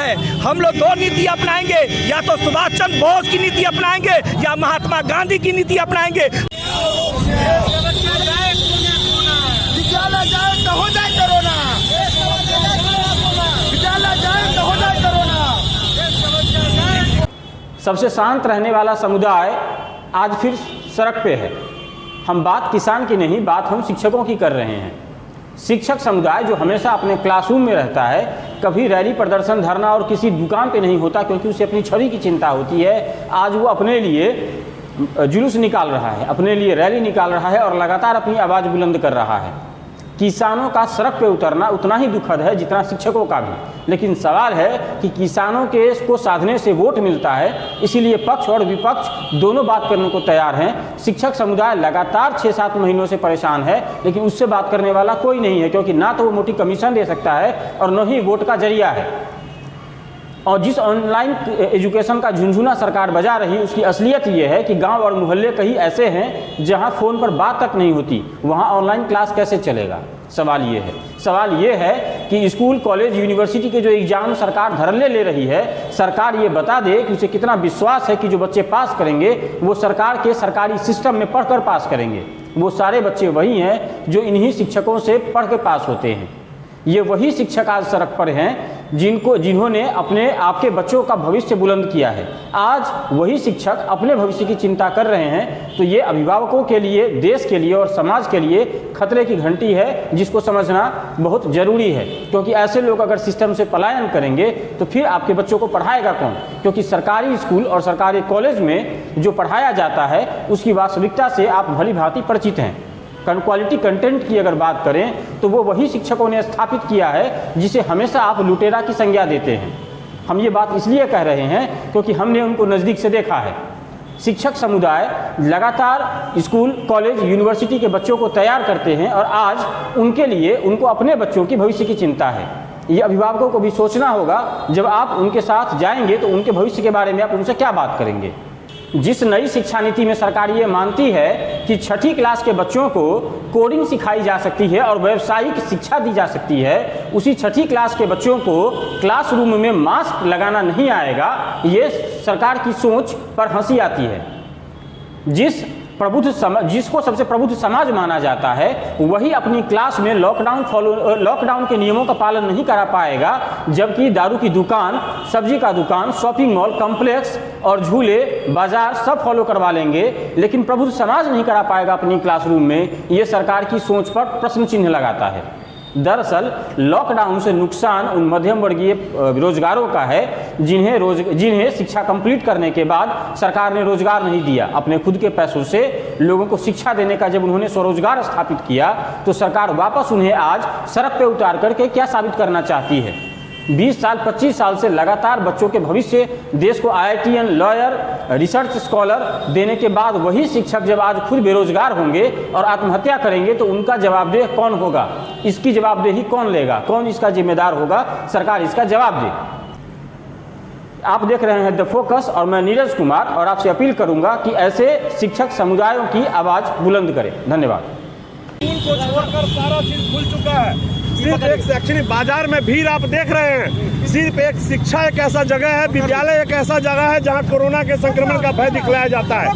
है। हम लोग दो नीति अपनाएंगे, या तो सुभाष चंद्र बोस की नीति अपनाएंगे या महात्मा गांधी की नीति अपनाएंगे। विद्यालय जाए तो हो जाए कोरोना, विद्यालय जाए तो हो जाए कोरोना। सबसे शांत रहने वाला समुदाय आज फिर सड़क पे है। हम बात किसान की नहीं, बात हम शिक्षकों की कर रहे हैं। शिक्षक समुदाय जो हमेशा अपने क्लासरूम में रहता है, कभी रैली प्रदर्शन धरना और किसी दुकान पे नहीं होता, क्योंकि उसे अपनी छवि की चिंता होती है। आज वो अपने लिए जुलूस निकाल रहा है, अपने लिए रैली निकाल रहा है और लगातार अपनी आवाज़ बुलंद कर रहा है। किसानों का सड़क पे उतरना उतना ही दुखद है जितना शिक्षकों का भी। लेकिन सवाल है कि किसानों के को साधने से वोट मिलता है, इसीलिए पक्ष और विपक्ष दोनों बात करने को तैयार हैं। शिक्षक समुदाय लगातार 6-7 महीनों से परेशान है, लेकिन उससे बात करने वाला कोई नहीं है, क्योंकि ना तो वो मोटी कमीशन दे सकता है और न ही वोट का जरिया है। और जिस ऑनलाइन एजुकेशन का झुनझुना सरकार बजा रही, उसकी असलियत ये है कि गांव और मोहल्ले कहीं ऐसे हैं जहां फ़ोन पर बात तक नहीं होती, वहां ऑनलाइन क्लास कैसे चलेगा। सवाल ये है कि स्कूल कॉलेज यूनिवर्सिटी के जो एग्ज़ाम सरकार धरने ले रही है, सरकार ये बता दे कि उसे कितना विश्वास है कि जो बच्चे पास करेंगे वो सरकार के सरकारी सिस्टम में पढ़कर पास करेंगे। वो सारे बच्चे वही हैं जो इन्हीं शिक्षकों से पढ़ के पास होते हैं। ये वही शिक्षक आज सड़क पर हैं जिन्होंने अपने आपके बच्चों का भविष्य बुलंद किया है। आज वही शिक्षक अपने भविष्य की चिंता कर रहे हैं, तो ये अभिभावकों के लिए, देश के लिए और समाज के लिए खतरे की घंटी है, जिसको समझना बहुत ज़रूरी है। क्योंकि ऐसे लोग अगर सिस्टम से पलायन करेंगे तो फिर आपके बच्चों को पढ़ाएगा कौन? क्योंकि सरकारी स्कूल और सरकारी कॉलेज में जो पढ़ाया जाता है उसकी वास्तविकता से आप भली भांति परिचित हैं। क्वालिटी कंटेंट की अगर बात करें तो वो वही शिक्षकों ने स्थापित किया है जिसे हमेशा आप लुटेरा की संज्ञा देते हैं। हम ये बात इसलिए कह रहे हैं क्योंकि हमने उनको नज़दीक से देखा है। शिक्षक समुदाय लगातार स्कूल कॉलेज यूनिवर्सिटी के बच्चों को तैयार करते हैं और आज उनके लिए उनको अपने बच्चों की भविष्य की चिंता है। ये अभिभावकों को भी सोचना होगा, जब आप उनके साथ जाएंगे तो उनके भविष्य के बारे में आप उनसे क्या बात करेंगे। जिस नई शिक्षा नीति में सरकार ये मानती है कि 6ठी क्लास के बच्चों को कोडिंग सिखाई जा सकती है और व्यावसायिक शिक्षा दी जा सकती है, उसी 6ठी क्लास के बच्चों को क्लासरूम में मास्क लगाना नहीं आएगा। ये सरकार की सोच पर हंसी आती है। जिसको सबसे प्रबुद्ध समाज माना जाता है वही अपनी क्लास में लॉकडाउन के नियमों का पालन नहीं करा पाएगा, जबकि दारू की दुकान, सब्जी का दुकान, शॉपिंग मॉल कॉम्प्लेक्स और झूले बाजार सब फॉलो करवा लेंगे, लेकिन प्रबुद्ध समाज नहीं करा पाएगा अपनी क्लासरूम में। ये सरकार की सोच पर प्रश्न चिन्ह लगाता है। दरअसल लॉकडाउन से नुकसान उन मध्यम वर्गीय बेरोजगारों का है जिन्हें शिक्षा कंप्लीट करने के बाद सरकार ने रोजगार नहीं दिया। अपने खुद के पैसों से लोगों को शिक्षा देने का जब उन्होंने स्वरोजगार स्थापित किया तो सरकार वापस उन्हें आज सड़क पे उतार करके क्या साबित करना चाहती है। 20 साल 25 साल से लगातार बच्चों के भविष्य, देश को IITian, लॉयर, रिसर्च स्कॉलर देने के बाद वही शिक्षक जब आज खुद बेरोजगार होंगे और आत्महत्या करेंगे तो उनका जवाबदेह कौन होगा? इसकी जवाबदेही कौन लेगा? कौन इसका जिम्मेदार होगा? सरकार इसका जवाब दे। आप देख रहे हैं द फोकस और मैं नीरज कुमार, और आपसे अपील करूंगा कि ऐसे शिक्षक समुदायों की आवाज़ बुलंद करें। धन्यवाद। स्कूल को छोड़कर सारा चीज खुल चुका है। सिर्फ एक शैक्षणिक बाजार में भीड़ आप देख रहे हैं। सिर्फ एक शिक्षा एक ऐसा जगह है, विद्यालय एक ऐसा जगह है जहां कोरोना के संक्रमण का भय दिखलाया जाता है।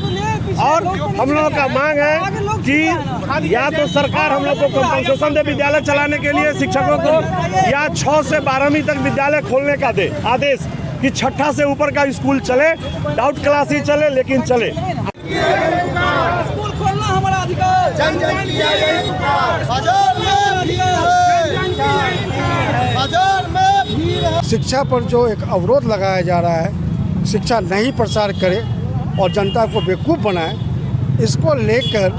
और हम लोगों का मांग है कि या तो सरकार हम लोग को कंपनसेशन दे विद्यालय चलाने के लिए शिक्षकों को, या 6 से 12वीं तक विद्यालय खोलने का दे आदेश कि 6ठा से ऊपर का स्कूल चले, डाउट क्लास ही चले, लेकिन चले। स्कूल खोलना हमारा अधिकार। जन जन की बाजार में भीड़ है। शिक्षा पर जो एक अवरोध लगाया जा रहा है, शिक्षा नहीं प्रसार करे और जनता को बेवकूफ़ बनाए, इसको लेकर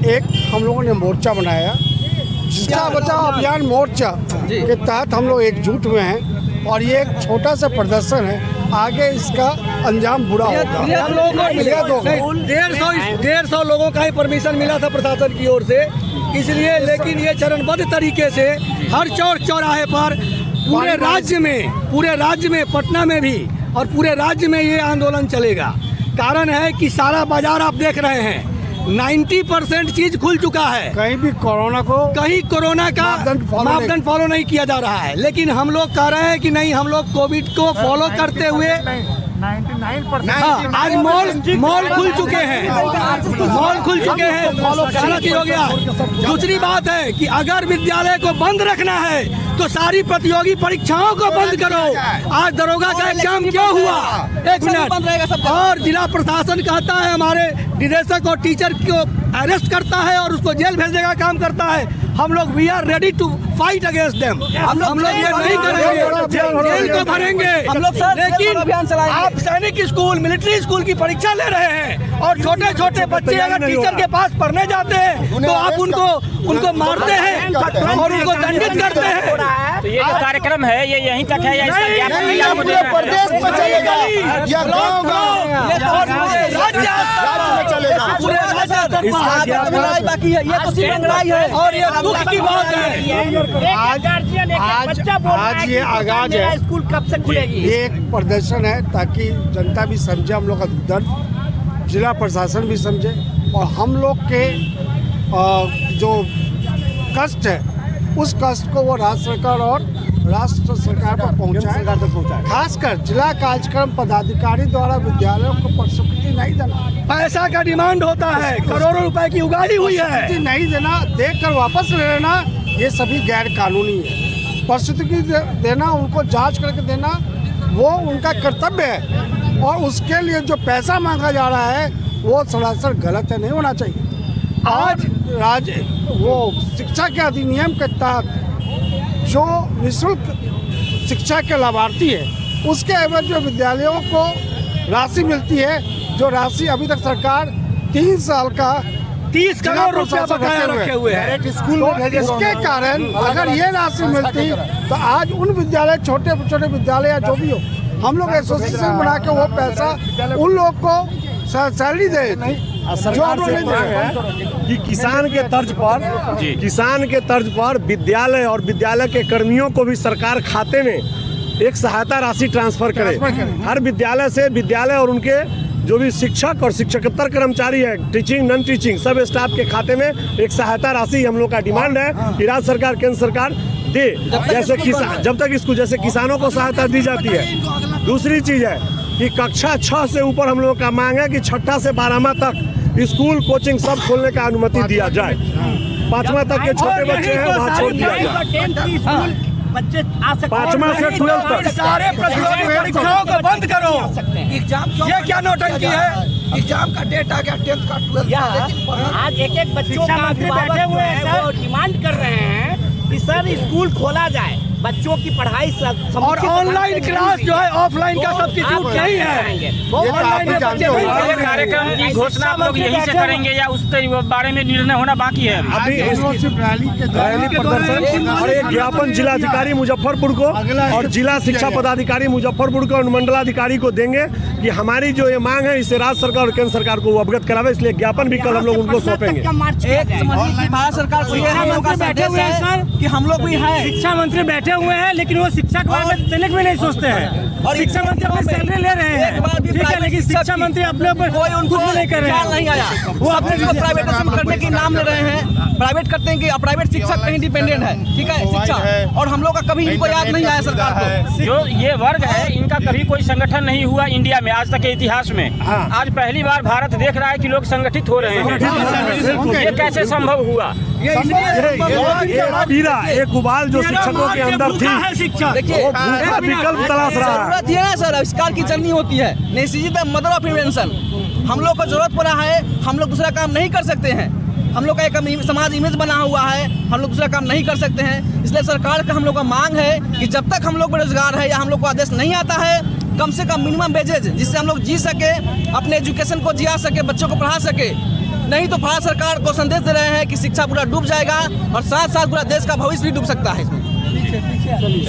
एक हम लोगों ने मोर्चा बनाया। शिक्षा बचाओ अभियान मोर्चा के तहत हम लोग एकजुट हुए हैं और ये एक छोटा सा प्रदर्शन है। आगे इसका अंजाम बुरा होगा। 150 लोगों का ही परमिशन मिला था प्रशासन की ओर से, इसलिए। लेकिन ये चरणबद्ध तरीके से हर चौक चौराहे पर पूरे राज्य में पटना में भी और पूरे राज्य में ये आंदोलन चलेगा। कारण है कि सारा बाजार आप देख रहे हैं, 90% चीज खुल चुका है। कहीं भी कोरोना का मापदंड फॉलो नहीं किया जा रहा है, लेकिन हम लोग कह रहे हैं कि नहीं, हम लोग कोविड को फॉलो करते हुए 99% आज मॉल खुल चुके हैं, सारा चीज हो गया। दूसरी बात है कि अगर विद्यालय को बंद रखना है तो सारी प्रतियोगी परीक्षाओं को बंद करो। आज दरोगा का एग्जाम क्यों हुआ? एक मिनट। और जिला प्रशासन कहता है हमारे निदेशक और टीचर को अरेस्ट करता है और उसको जेल भेजने का काम करता है। हम लोग we are ready to fight against them. हम लोग ये नहीं करेंगे, जेल को भरेंगे। लेकिन आप सैनिक स्कूल, मिलिट्री स्कूल की परीक्षा ले रहे हैं और छोटे छोटे बच्चे अगर टीचर के पास पढ़ने जाते हैं तो आप उनको मारते हैं और उनको दंडित करते हैं। तो ये जो कार्यक्रम है ये यहीं तक है या इसका ज्ञापन मिला मुझे? प्रदेश में चलेगा या गाँव-गाँव राज्य में चलेगा, पूरे राज्य बाकी है। ये तो सिर्फ लड़ाई है और ये दुख की बात है। आज ये आगाज है, स्कूल कब से खुलेगी? ये एक प्रदर्शन है ताकि जनता भी समझे हम लोग का दर्द, जिला प्रशासन भी समझे और हम लोग के जो कष्ट है उस कष्ट को वो राज्य सरकार और राष्ट्र सरकार पर पहुंचाए। खासकर जिला कार्यक्रम पदाधिकारी द्वारा विद्यालयों को प्रस्तुति नहीं देना, पैसा का डिमांड होता है, करोड़ों रुपए की उगाही हुई है, प्रस्तुति नहीं देना, देकर वापस ले लेना, ये सभी गैर कानूनी है। प्रस्तुति देना, उनको जांच करके देना वो उनका कर्तव्य है और उसके लिए जो पैसा मांगा जा रहा है वो सरासर गलत है, नहीं होना चाहिए। आज वो शिक्षा के अधिनियम के तहत जो निःशुल्क शिक्षा के लाभार्थी है उसके एवज में विद्यालयों को राशि मिलती है, जो राशि अभी तक सरकार 3 साल का 30 करोड़ रुपया बकाया रखे हुए हैं स्कूल में। उसके कारण अगर ये राशि मिलती तो आज उन विद्यालय, छोटे छोटे विद्यालय या जो भी हो, हम लोग एसोसिएशन बना के वो पैसा उन लोग को सैलरी दे जो हम लोग नहीं दे रहे हैं। कि किसान के तर्ज पर विद्यालय और विद्यालय के कर्मियों को भी सरकार खाते में एक सहायता राशि ट्रांसफर करे। हर विद्यालय से विद्यालय और उनके जो भी शिक्षक और शिक्षकेतर कर्मचारी है, टीचिंग नॉन टीचिंग सब स्टाफ के खाते में एक सहायता राशि हम लोग का डिमांड है कि राज्य सरकार, केंद्र सरकार दे। जैसे किसान, जब तक इसको जैसे किसानों को सहायता दी जाती है। दूसरी चीज है कि कक्षा 6 से ऊपर हम लोग का मांग है कि 6ठा से 12वां तक स्कूल कोचिंग सब खोलने का अनुमति दिया जाए। 5वां तक के छोटे बच्चे हैं वहाँ छोड़ दिया जाए। बच्चे आ सकते हैं 5वां से 12 तक सारे प्रतियोगी परीक्षाओं को बंद करो। एग्जाम ये क्या नौटंकी है? एग्जाम का डेट आ गया 10th का 12th का। आज एक बच्चों का बैठे हुए हैं सर, वो डिमांड कर रहे हैं कि सर स्कूल खोला जाए, बच्चों की पढ़ाई और ऑनलाइन क्लास जो है ऑफलाइन का सब्स्टिट्यूट नहीं है। ये कार्यक्रम की घोषणा आप लोग यहीं से करेंगे या उस बारे में निर्णय होना बाकी है? अभी रैली प्रदर्शन और एक ज्ञापन जिलाधिकारी मुजफ्फरपुर को और जिला शिक्षा पदाधिकारी मुजफ्फरपुर को और मंडलाधिकारी को देंगे कि हमारी जो ये मांग है इसे राज्य सरकार और केंद्र सरकार को अवगत करावे। इसलिए ज्ञापन भी कल हम लोग उनको सौंपेंगे। भारत सरकार बैठे हुए हैं सर कि हम लोग भी है, शिक्षा मंत्री बैठे हुए हैं लेकिन वो शिक्षा के बारे में तनिक भी नहीं सोचते हैं। और शिक्षा मंत्री अपनी सैलरी ले रहे हैं, ठीक है, लेकिन शिक्षा मंत्री अपने ऊपर कोई उनको नहीं कर रहे हैं। नहीं आया। वो अपने प्राइवेटाइजेशन करने के नाम ले रहे हैं, प्राइवेट करते हैं कि प्राइवेट शिक्षा कहीं इंडिपेंडेंट है, ठीक है शिक्षा, और हम लोग का कभी इनको याद नहीं आया सरकार को। जो ये वर्ग है इनका कभी कोई संगठन नहीं हुआ इंडिया में आज तक के इतिहास में। आज पहली बार भारत देख रहा है कि लोग संगठित हो रहे हैं। ये कैसे संभव हुआ? एक उबाल जो शिक्षकों के अंदर थी, देखिए विकल्प तलाश रहा है। जरूरत है ना सर, आविष्कार की जर्नी होती है, necessity the mother of invention. हम लोग को जरूरत पड़ा है, हम लोग दूसरा काम नहीं कर सकते हैं। हम लोग का एक समाज इमेज बना हुआ है, हम लोग दूसरा काम नहीं कर सकते हैं। इसलिए सरकार का हम लोग का मांग है कि जब तक हम लोग बेरोजगार है या हम लोग को आदेश नहीं आता है, कम से कम मिनिमम वेजेज जिससे हम लोग जी सके, अपने एजुकेशन को जिया सके, बच्चों को पढ़ा सके। नहीं तो भारत सरकार को संदेश दे रहे हैं कि शिक्षा पूरा डूब जाएगा और साथ साथ पूरा देश का भविष्य भी डूब सकता है इसमें।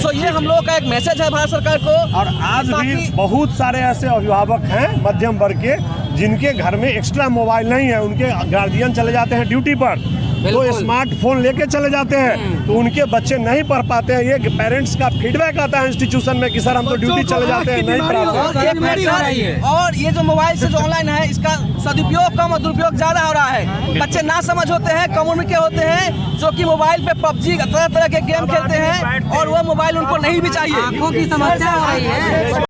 तो ये हम लोगों का एक मैसेज है भारत सरकार को। और आज भी बहुत सारे ऐसे अभिभावक हैं मध्यम वर्ग के जिनके घर में एक्स्ट्रा मोबाइल नहीं है, उनके गार्जियन चले जाते हैं ड्यूटी पर, तो स्मार्टफोन लेके चले जाते हैं, तो उनके बच्चे नहीं पढ़ पाते हैं। ये पेरेंट्स का फीडबैक आता है इंस्टीट्यूशन में कि सर हम तो ड्यूटी चले जाते हैं, नहीं पढ़ाते हैं। और ये जो मोबाइल से जो ऑनलाइन है, इसका सदुपयोग कम और दुरुपयोग ज्यादा हो रहा है। बच्चे ना समझ होते हैं, कम उम्र के होते हैं, जो कि मोबाइल पे पबजी तरह तरह के गेम खेलते हैं, और वो मोबाइल उनको नहीं भी चाहिए। आंखों की समस्या हो रही है।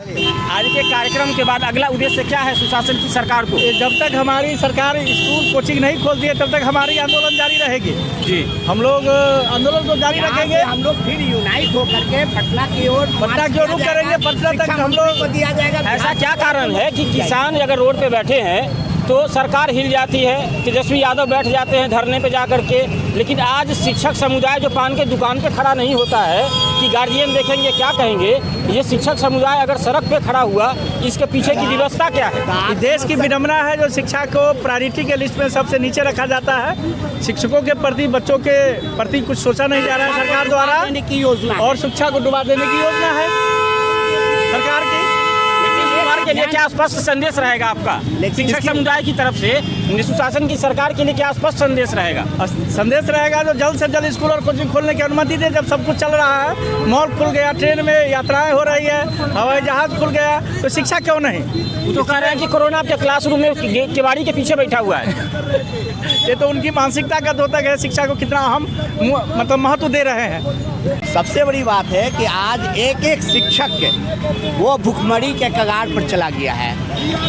आज के कार्यक्रम के बाद अगला उद्देश्य क्या है सुशासन की सरकार को? जब तक हमारी सरकार स्कूल कोचिंग नहीं खोलती है तब तक हमारी आंदोलन जारी रहेगी जी। हम लोग आंदोलन को जारी रखेंगे। हम लोग फिर यूनाइट होकर के पटना की ओर रुख करेंगे। पटना तक हम लोग दिया जाएगा। ऐसा क्या कारण है कि किसान अगर रोड पे बैठे हैं तो सरकार हिल जाती है, तेजस्वी यादव बैठ जाते हैं धरने पे जा कर के, लेकिन आज शिक्षक समुदाय जो पान के दुकान पे खड़ा नहीं होता है कि गार्जियन देखेंगे क्या कहेंगे। ये शिक्षक समुदाय अगर सड़क पे खड़ा हुआ, इसके पीछे की व्यवस्था क्या है? देश की विडम्बना है जो शिक्षा को प्रायोरिटी के लिस्ट में सबसे नीचे रखा जाता है। शिक्षकों के प्रति, बच्चों के प्रति कुछ सोचा नहीं जा रहा है सरकार द्वारा, की योजना और शिक्षा को डुबा देने की योजना है सरकार की। के लिए क्या स्पष्ट संदेश रहेगा आपका शिक्षक समुदाय की तरफ से? सुशासन की सरकार के लिए क्या स्पष्ट संदेश रहेगा? संदेश रहेगा जो जल्द से जल्द स्कूल और कोचिंग खोलने की अनुमति दे। जब सब कुछ चल रहा है, मॉल खुल गया, ट्रेन में यात्राएं हो रही है, हवाई जहाज खुल गया, तो शिक्षा क्यों नहीं? वो तो कह रहे हैं कि कोरोना के क्लासरूम में केवाड़ी के पीछे बैठा हुआ है। ये तो उनकी मानसिकता का द्योतक है शिक्षा को कितना हम मतलब महत्व दे रहे हैं। सबसे बड़ी बात है कि आज एक एक शिक्षक वो भुखमरी के कगार पर चला गया है।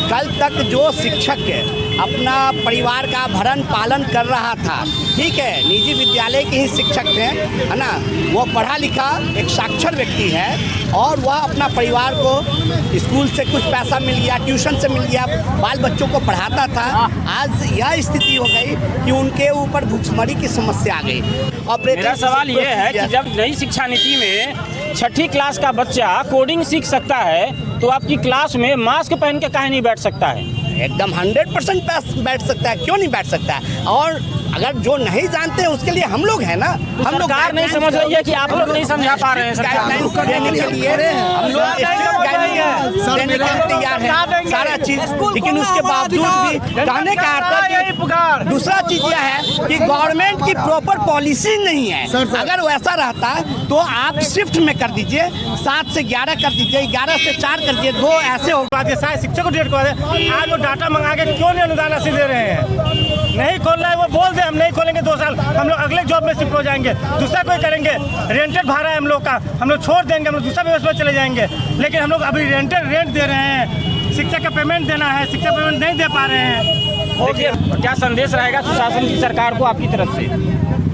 कल तक जो शिक्षक अपना परिवार का भरण पालन कर रहा था, ठीक है, निजी विद्यालय के ही शिक्षक थे, है ना, वो पढ़ा लिखा एक साक्षर व्यक्ति है, और वह अपना परिवार को स्कूल से कुछ पैसा मिल गया, ट्यूशन से मिल गया, बाल बच्चों को पढ़ाता था। आज यह स्थिति हो गई कि उनके ऊपर भुखमरी की समस्या आ गई। और मेरा सवाल ये है कि जब नई शिक्षा नीति में 6ठी क्लास का बच्चा कोडिंग सीख सकता है, तो आपकी क्लास में मास्क पहन के काहे नहीं बैठ सकता है? एकदम 100% बैठ सकता है, क्यों नहीं बैठ सकता है? और अगर जो नहीं जानते हैं उसके लिए हम लोग हैं ना, हम लोग सरकार नहीं समझ रही है कि आप लोग नहीं समझा पा रहे हैं। गाइडलाइंस देने के लिए हम लोग देने के लिए तैयार हैं सारा चीज, लेकिन उसके बावजूद भी कहने का अर्थ दूसरा चीज यह है कि गवर्नमेंट की प्रॉपर पॉलिसी नहीं है। अगर वैसा रहता तो आप शिफ्ट में कर दीजिए, 7 से 11 कर दीजिए, 11 से 4 कर दीजिए, 2 ऐसे हो। शिक्षक को डेट को आज वो डाटा मंगा के क्यों नहीं अनुदान राशि दे रहे हैं? नहीं खोल रहा है, वो बोल दे हम नहीं खोलेंगे 2 साल, हम लोग अगले जॉब में शिफ्ट हो जाएंगे, दूसरा कोई करेंगे। रेंटेड भाड़ा है हम लोग का, हम लोग छोड़ देंगे, हम लोग दूसरा व्यवस्था में चले जाएंगे। लेकिन हम लोग अभी रेंट दे रहे हैं, शिक्षक का पेमेंट देना है, शिक्षक पेमेंट नहीं दे पा रहे हैं। देखिए, क्या संदेश रहेगा सुशासन की सरकार को आपकी तरफ से?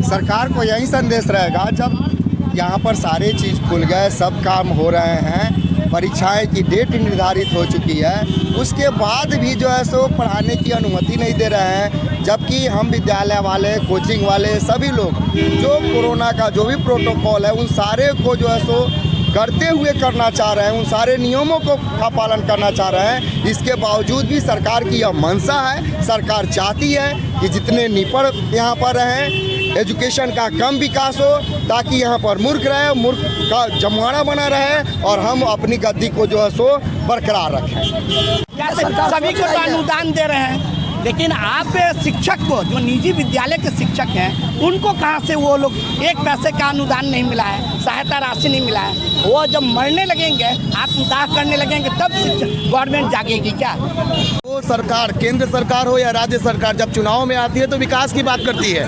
सरकार को यही संदेश रहेगा, जब यहाँ पर सारे चीज़ खुल गए, सब काम हो रहे हैं, परीक्षाएं की डेट निर्धारित हो चुकी है, उसके बाद भी जो है सो पढ़ाने की अनुमति नहीं दे रहे हैं। जबकि हम विद्यालय वाले, कोचिंग वाले, सभी लोग जो कोरोना का जो भी प्रोटोकॉल है उन सारे को जो है सो करते हुए करना चाह रहे हैं, उन सारे नियमों का पालन करना चाह रहे हैं। इसके बावजूद भी सरकार की यह मंशा है, सरकार चाहती है कि जितने निपड़ यहाँ पर रहें, एजुकेशन का कम विकास हो, ताकि यहाँ पर मूर्ख रहे, मूर्ख का जमाना बना रहे, और हम अपनी गद्दी को जो है सो बरकरार रखें। सभी को तो अनुदान दे रहे हैं, लेकिन आप शिक्षक को, जो निजी विद्यालय के शिक्षक हैं, उनको कहाँ से वो लोग एक पैसे का अनुदान नहीं मिला है, सहायता राशि नहीं मिला है। वो जब मरने लगेंगे, आत्मदाह करने लगेंगे, तब गवर्नमेंट जागेगी क्या? वो सरकार, केंद्र सरकार हो या राज्य सरकार, जब चुनाव में आती है तो विकास की बात करती है।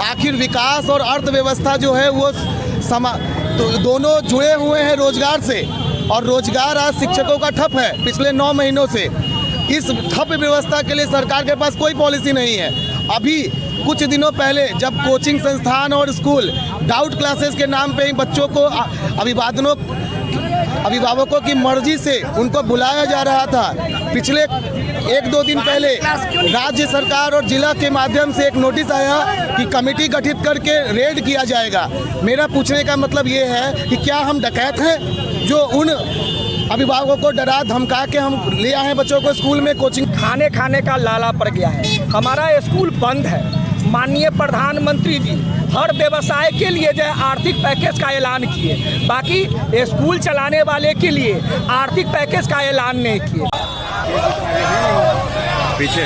आखिर विकास और अर्थव्यवस्था जो है वो तो दोनों जुड़े हुए हैं रोजगार से, और रोजगार आज शिक्षकों का ठप है पिछले 9 महीनों से। इस ठप व्यवस्था के लिए सरकार के पास कोई पॉलिसी नहीं है। अभी कुछ दिनों पहले जब कोचिंग संस्थान और स्कूल डाउट क्लासेस के नाम पे ही बच्चों को अभिभावकों की मर्जी से उनको बुलाया जा रहा था, पिछले 1-2 दिन पहले राज्य सरकार और जिला के माध्यम से एक नोटिस आया कि कमेटी गठित करके रेड किया जाएगा। मेरा पूछने का मतलब ये है कि क्या हम डकैत हैं जो उन अभिभावकों को डरा धमका के हम ले आए हैं बच्चों को स्कूल में कोचिंग? खाने का लाला पड़ गया है। हमारा स्कूल बंद है। माननीय प्रधानमंत्री जी हर व्यवसाय के लिए जो है आर्थिक पैकेज का ऐलान किए, बाकी स्कूल चलाने वाले के लिए आर्थिक पैकेज का ऐलान नहीं किए। पीछे